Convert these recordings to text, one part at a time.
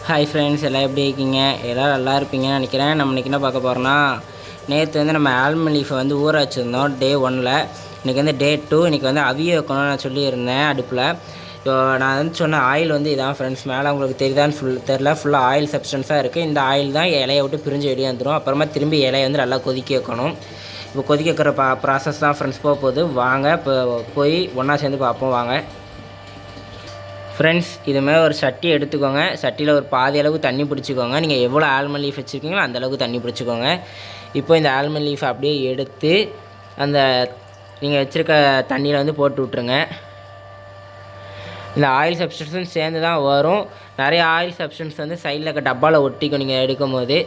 Hi friends, எல்லாம் எப்படி இருக்கீங்க? எல்லோரும் நல்லா இருப்பீங்கன்னு நினைக்கிறேன். நம்ம இன்றைக்கி என்ன பார்க்க போகிறோன்னா, நேற்று வந்து நம்ம ஆல்மண்ட் லீஃபை வந்து ஊற வச்சுருந்தோம் டே 1ல். இன்றைக்கி வந்து டே 2. இன்றைக்கி வந்து அவிய வைக்கணும்னு நான் சொல்லியிருந்தேன் அடுப்பில். இப்போ நான் வந்து சொன்ன ஆயில் வந்து இதான் ஃப்ரெண்ட்ஸ். மேலே உங்களுக்கு தெரியுதான்னு தெரில, ஃபுல்லாக ஆயில் சப்ஸ்டன்ஸாக இருக்குது. இந்த ஆயில் தான் இலையை விட்டு பிரிஞ்சு வெளியே வந்துடும். அப்புறமா திரும்பி இலையை வந்து நல்லா கொதிக்க வைக்கணும். இப்போ கொதிக்க வைக்கிற ப்ராசஸ் தான் ஃப்ரெண்ட்ஸ் போகுது. வாங்க இப்போ போய் ஒன்றா சேர்ந்து பார்ப்போம் வாங்க ஃப்ரெண்ட்ஸ். இதுமாதிரி ஒரு சட்டி எடுத்துக்கோங்க. சட்டியில் ஒரு பாதி அளவு தண்ணி பிடிச்சிக்கோங்க. நீங்கள் எவ்வளோ ஆல்மண்ட் லீஃப் வச்சுருக்கீங்களோ அந்தளவுக்கு தண்ணி பிடிச்சிக்கோங்க. இப்போ இந்த ஆல்மண்ட் லீஃப் அப்படியே எடுத்து அந்த நீங்கள் வச்சுருக்க தண்ணியில் வந்து போட்டு விட்ருங்க. இந்த ஆயில் சப்ஸ்டன்ஸும் சேர்ந்து தான் வரும். நிறைய ஆயில் சப்ஸ்டன்ஸ் வந்து சைடில் இருக்க டப்பாவில் ஒட்டிக்கும். நீங்கள் எடுக்கும் போது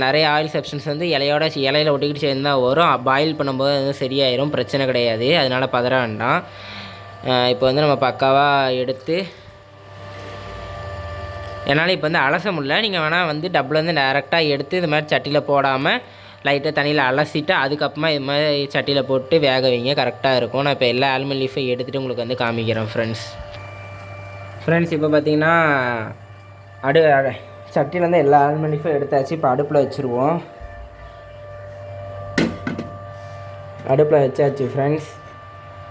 நிறைய ஆயில் சப்ஸ்டன்ஸ் வந்து இலையில் ஒட்டிக்கிட்டு சேர்ந்து தான் வரும். பாயில் பண்ணும்போது அது சரியாயிரும், பிரச்சனை கிடையாது. அதனால் பதற வேண்டாம். இப்போ வந்து நம்ம பக்காவாக எடுத்து, என்னால் இப்போ வந்து அலச முடியல. நீங்கள் வேணால் வந்து டப்புலேருந்து டேரெக்டாக எடுத்து இது மாதிரி சட்டியில் போடாமல் லைட்டாக தண்ணியில் அலசிட்டு அதுக்கப்புறமா இது மாதிரி சட்டியில் போட்டு வேக வைங்க, கரெக்டாக இருக்கும். நான் இப்போ எல்லா ஆல்மண்ட் லீஃபையும் எடுத்துகிட்டு உங்களுக்கு வந்து காமிக்கிறேன் ஃப்ரெண்ட்ஸ். இப்போ பார்த்தீங்கன்னா சட்டியிலேருந்து எல்லா ஆல்மண்ட் லீஃபும் எடுத்தாச்சு. இப்போ அடுப்பில் வச்சுருவோம். அடுப்பில் வச்சாச்சு ஃப்ரெண்ட்ஸ்.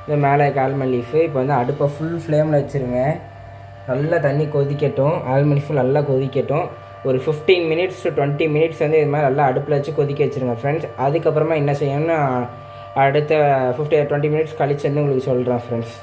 இந்த மேலே ஆல்மண்ட் லீஃபு இப்போ வந்து அடுப்பை ஃபுல் ஃப்ளேமில் வச்சுருங்க. நல்லா தண்ணி கொதிக்கட்டும். ஆல்மண்ட் லீஃபு நல்லா கொதிக்கட்டும். ஒரு 15 மினிட்ஸ் to 20 மினிட்ஸ் வந்து இது மாதிரி நல்லா அடுப்பில் வச்சு கொதிக்க வச்சுருங்க ஃப்ரெண்ட்ஸ். அதுக்கப்புறமா என்ன செய்யணும்னா அடுத்த 20 மினிட்ஸ் கழிச்சு வந்து உங்களுக்கு சொல்கிறேன் ஃப்ரெண்ட்ஸ்.